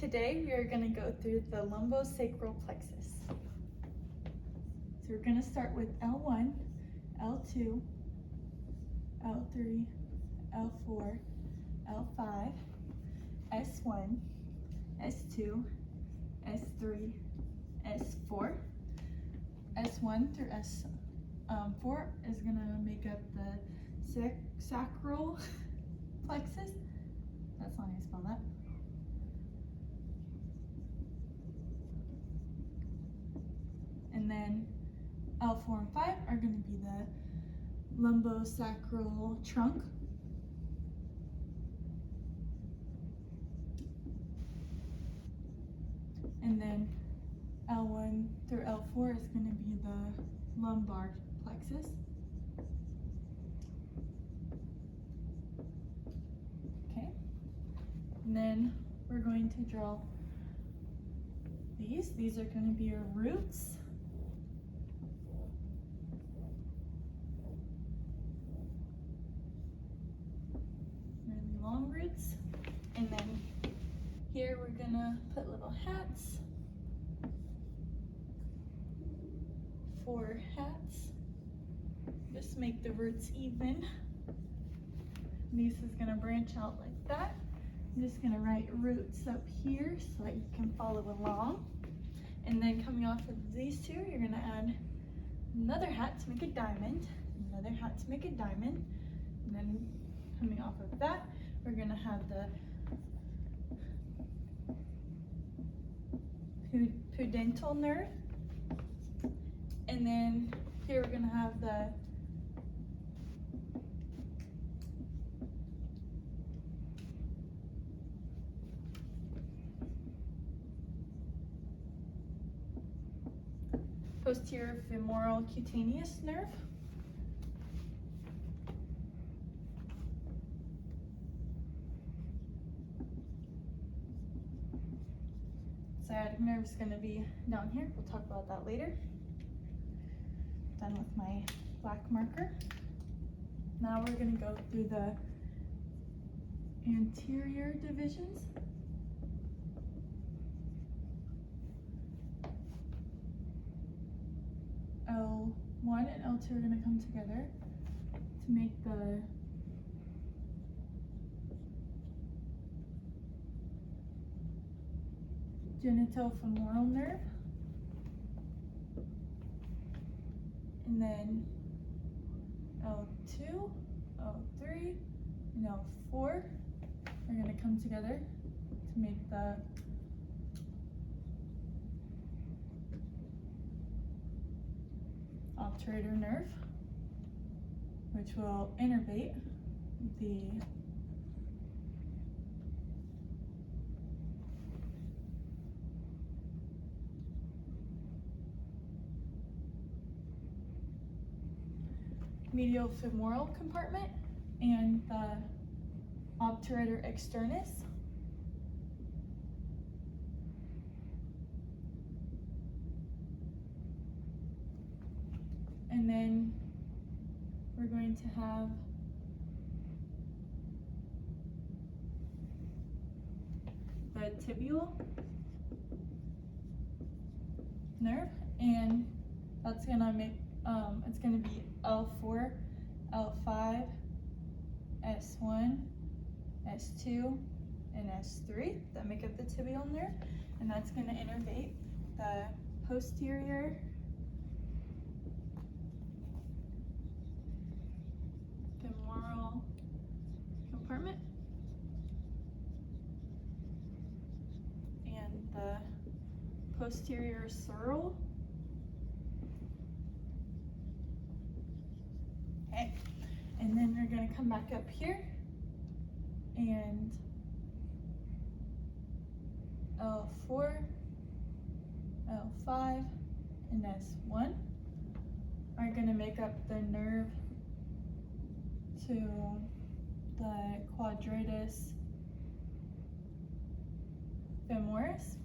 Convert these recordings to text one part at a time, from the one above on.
Today we are going to go through the lumbosacral plexus. So we're going to start with L1, L2, L3, L4, L5, S1, S2, S3, S4. S1 through S4 is going to make up the sacral plexus. That's not how you spell that. And then L4 and 5 are going to be the lumbosacral trunk. And then L1 through L4 is going to be the lumbar plexus. Okay. And then we're going to draw these. These are going to be your roots. Really long roots. And then here we're going to put little hats. 4 hats. Just make the roots even. This is going to branch out like that. I'm just going to write roots up here so that you can follow along. And then coming off of these two, you're going to add another hat to make a diamond, another hat to make a diamond, and then coming off of that, we're going to have the pudendal nerve, and then here we're going to have the posterior femoral cutaneous nerve. Sciatic nerve is going to be down here. We'll talk about that later. Done with my black marker. Now we're going to go through the anterior divisions. L1 and L2 are going to come together to make the genitofemoral nerve. And then L2, L3, and L4 are going to come together to make the obturator nerve, which will innervate the medial femoral compartment and the obturator externus. And then we're going to have the tibial nerve, and that's gonna make it's gonna be L4, L5, S1, S2, and S3 that make up the tibial nerve, and that's gonna innervate the posterior femoral compartment and the posterior sural. Okay, and then we're going to come back up here, and L4, L5, and S1 are going to make up the nerve to the quadratus femoris.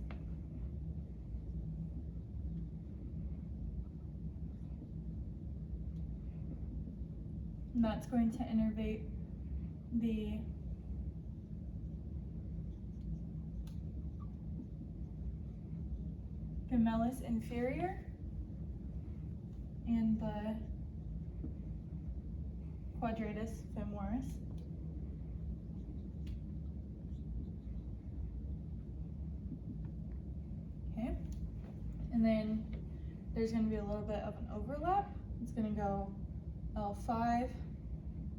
And that's going to innervate the gemellus inferior and the quadratus femoris. Okay, and then there's going to be a little bit of an overlap. It's going to go L5,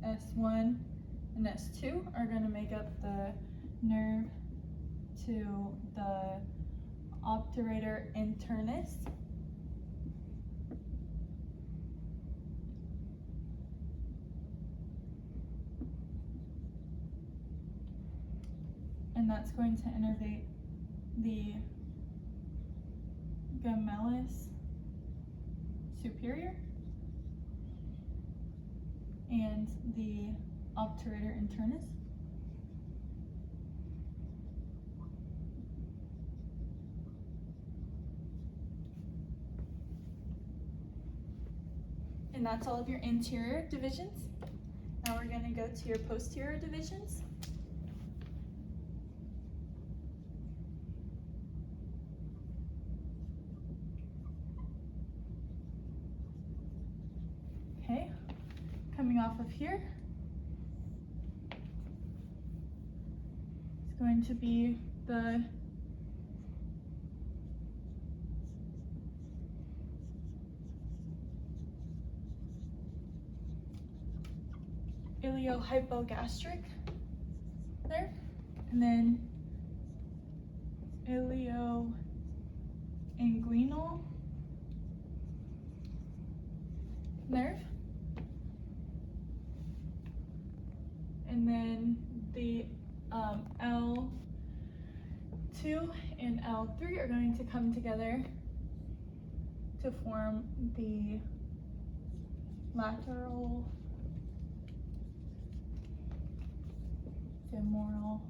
S1, and S2 are going to make up the nerve to the obturator internus. And that's going to innervate the gemellus superior and the obturator internus. And that's all of your anterior divisions. Now we're going to go to your posterior divisions. Okay, coming off of here, it's going to be the iliohypogastric nerve, and then ilioinguinal nerve, and then the L2 and L3 are going to come together to form the lateral femoral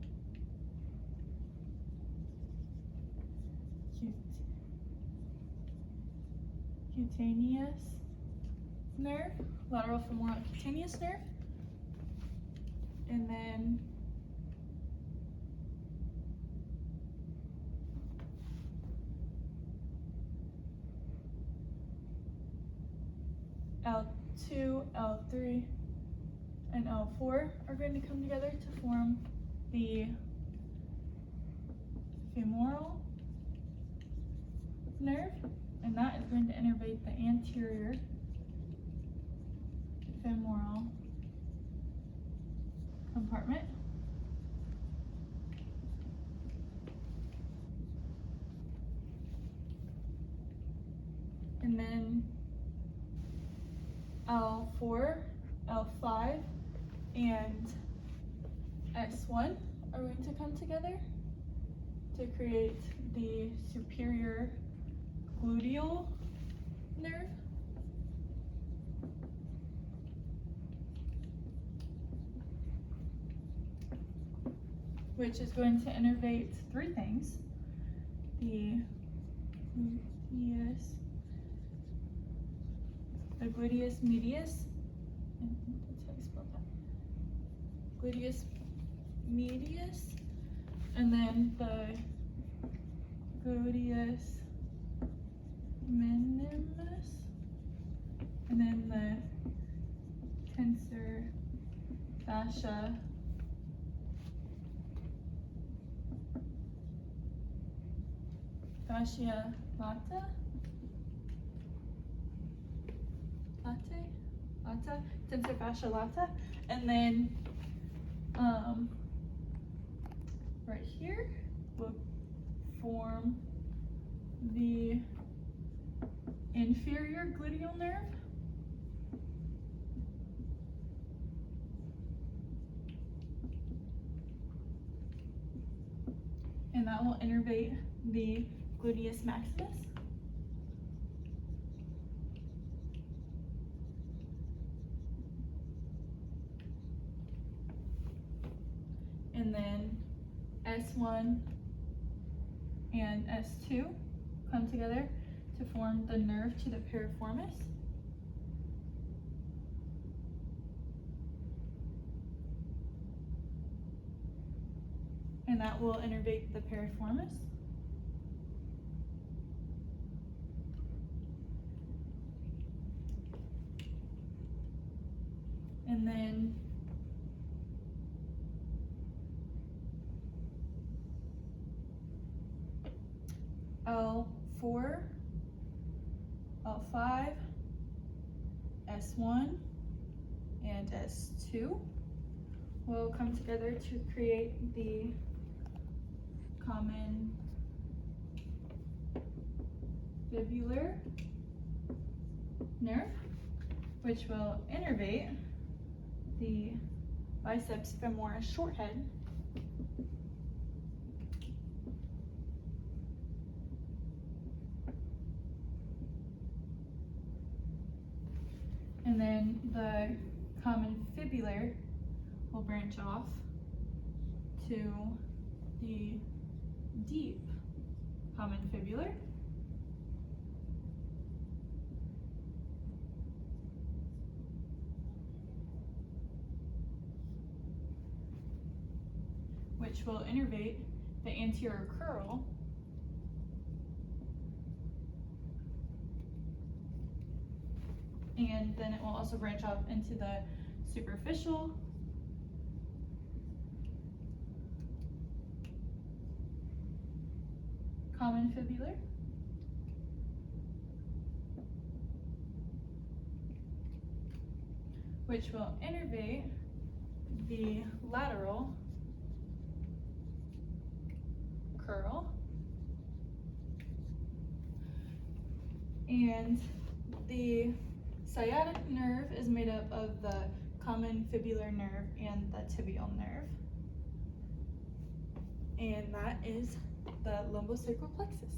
cutaneous nerve, lateral femoral cutaneous nerve, and then L2, L3, and L4 are going to come together to form the femoral nerve, and that is going to innervate the anterior femoral compartment. And then L4, L5, and S1 are going to come together to create the superior gluteal nerve. Which is going to innervate three things: the gluteus medius, and that's how you spell that. Gluteus medius, and then the gluteus minimus, and then the tensor fascia lata, tensor fascia lata, and then right here will form the inferior gluteal nerve, and that will innervate the gluteus maximus. And then S1 and S2 come together to form the nerve to the piriformis. And that will innervate the piriformis. then L4, L5, S1, and S2 will come together to create the common fibular nerve, which will innervate the biceps femoris short head. And then the common fibular will branch off to the deep common fibular. Which will innervate the anterior curl and then it will also branch off into the superficial common fibular, which will innervate the lateral curl, and the sciatic nerve is made up of the common fibular nerve and the tibial nerve, and that is the lumbosacral plexus.